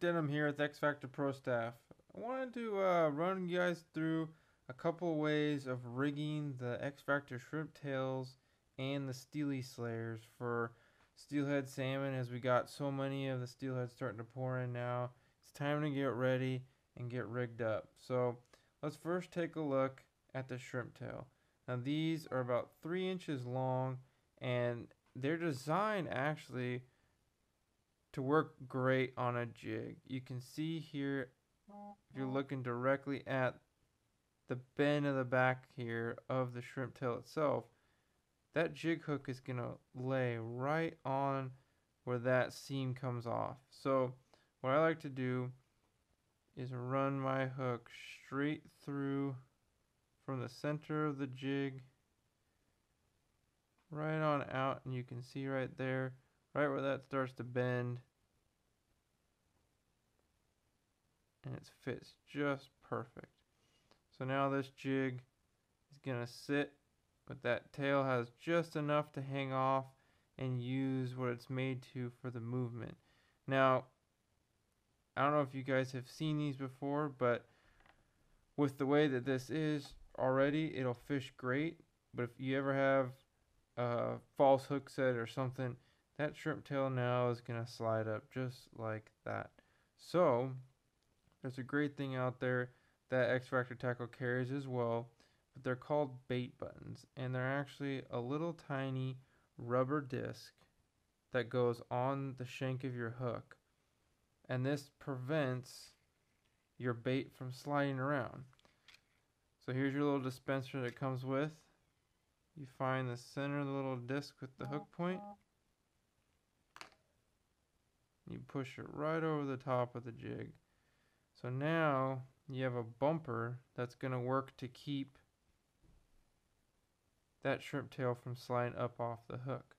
Denham here with XFactor Pro Staff. I wanted to run you guys through a couple of ways of rigging the XFactor Shrimptails and the Steely Slayers for steelhead salmon, as we got so many of the steelhead starting to pour in now. It's time to get ready and get rigged up. So let's first take a look at the Shrimptail. Now these are about 3 inches long, and they're designed actually to work great on a jig. You can see here, if you're looking directly at the bend of the back here of the Shrimptail itself, that jig hook is going to lay right on where that seam comes off. So what I like to do is run my hook straight through from the center of the jig right on out, and you can see right there, right where that starts to bend, and it fits just perfect. So now this jig is gonna sit, but that tail has just enough to hang off and use what it's made to for the movement. Now, I don't know if you guys have seen these before, but with the way that this is already, it'll fish great. But if you ever have a false hook set or something, that shrimp tail now is gonna slide up just like that. So there's a great thing out there that XFactor tackle carries as well, but they're called bait buttons, and they're actually a little tiny rubber disc that goes on the shank of your hook, and this prevents your bait from sliding around. So here's your little dispenser that comes with. You find the center of the little disc with the hook point. You push it right over the top of the jig. So now you have a bumper that's going to work to keep that shrimp tail from sliding up off the hook.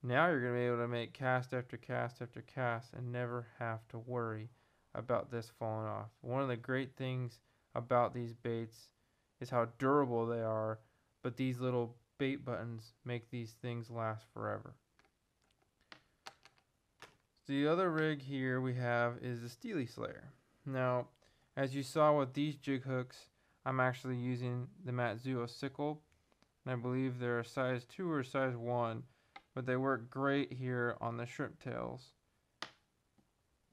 Now you're going to be able to make cast after cast after cast and never have to worry about this falling off. One of the great things about these baits is how durable they are, but these little bait buttons make these things last forever. So the other rig here we have is the Steely Slayer. Now, as you saw with these jig hooks, I'm actually using the Matsuo sickle, and I believe they're a size 2 or size 1, but they work great here on the shrimp tails.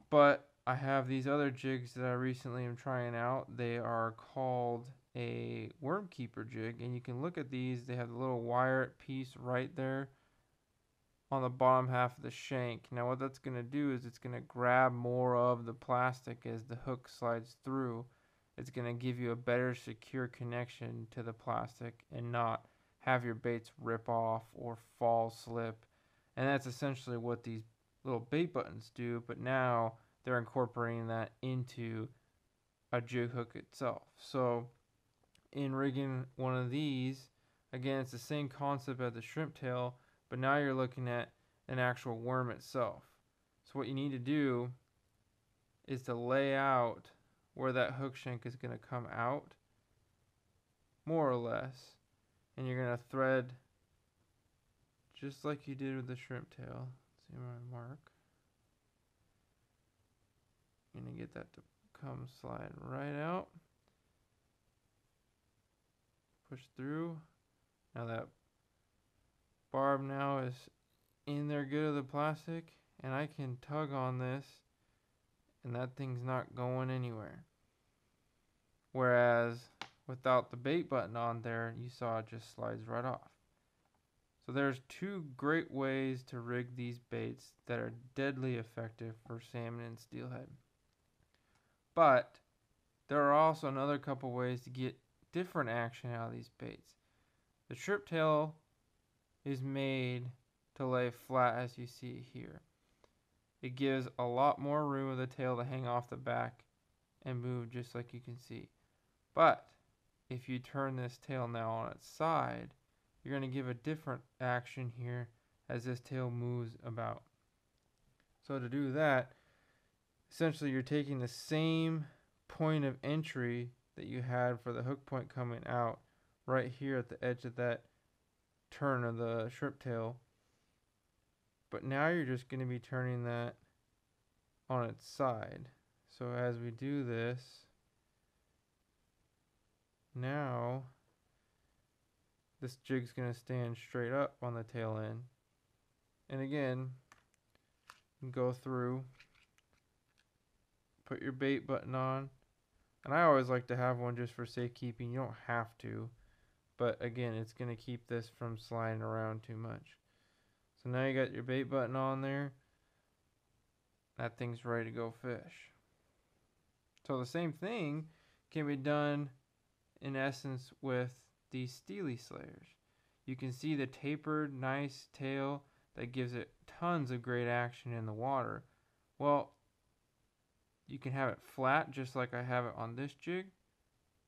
But I have these other jigs that I recently am trying out. They are called a worm keeper jig, and you can look at these. They have the little wire piece right there on the bottom half of the shank. Now what that's going to do is it's going to grab more of the plastic as the hook slides through. It's going to give you a better secure connection to the plastic and not have your baits rip off or fall, slip. And that's essentially what these little bait buttons do, but now they're incorporating that into a jig hook itself. So in rigging one of these, again, it's the same concept as the shrimp tail, but now you're looking at an actual worm itself. So what you need to do is to lay out where that hook shank is going to come out, more or less, and you're going to thread just like you did with the shrimp tail. Let's see where I mark. You're going to get that to come slide right out. Push through. Now that barb now is in there good of the plastic, and I can tug on this and that thing's not going anywhere. Whereas without the bait button on there, you saw it just slides right off. So there's 2 great ways to rig these baits that are deadly effective for salmon and steelhead. But there are also another couple ways to get different action out of these baits. The shrimp tail is made to lay flat, as you see here. It gives a lot more room of the tail to hang off the back and move just like you can see. But if you turn this tail now on its side, you're going to give a different action here as this tail moves about. So to do that, essentially you're taking the same point of entry that you had for the hook point coming out right here at the edge of that turn of the shrimp tail, but now you're just going to be turning that on its side. So as we do this, now this jig's going to stand straight up on the tail end. And again, go through, put your bait button on. And I always like to have one just for safekeeping. You don't have to. But again, it's going to keep this from sliding around too much. So now you got your bait button on there. That thing's ready to go fish. So the same thing can be done in essence with these Steely Slayers. You can see the tapered, nice tail that gives it tons of great action in the water. Well, you can have it flat just like I have it on this jig,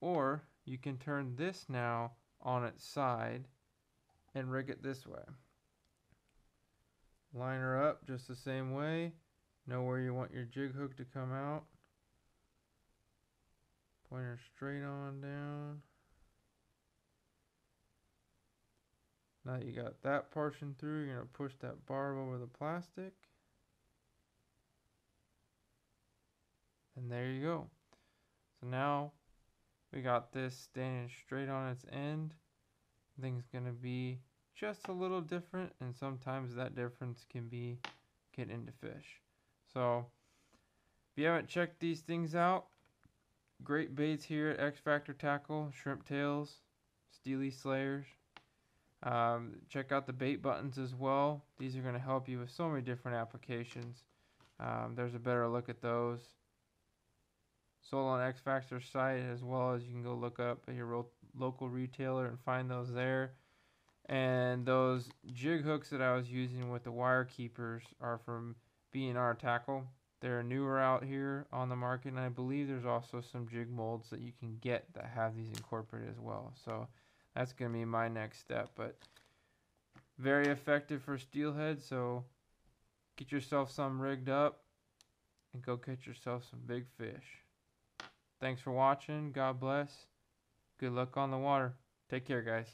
or you can turn this now on its side and rig it this way. Line her up just the same way. Know where you want your jig hook to come out. Point her straight on down. Now you got that portion through, you're going to push that barb over the plastic. And there you go. So now we got this standing straight on its end. Thing's going to be just a little different, and sometimes that difference can be get into fish. So if you haven't checked these things out, great baits here at XFactor Tackle, Shrimptails, Steely Slayers. Check out the bait buttons as well. These are going to help you with so many different applications. There's a better look at those. Sold on XFactor's site, as well as you can go look up at your local retailer and find those there. And those jig hooks that I was using with the wire keepers are from B&R Tackle. They're newer out here on the market, and I believe there's also some jig molds that you can get that have these incorporated as well. So that's going to be my next step, but very effective for steelhead. So get yourself some rigged up and go catch yourself some big fish. Thanks for watching. God bless. Good luck on the water. Take care, guys.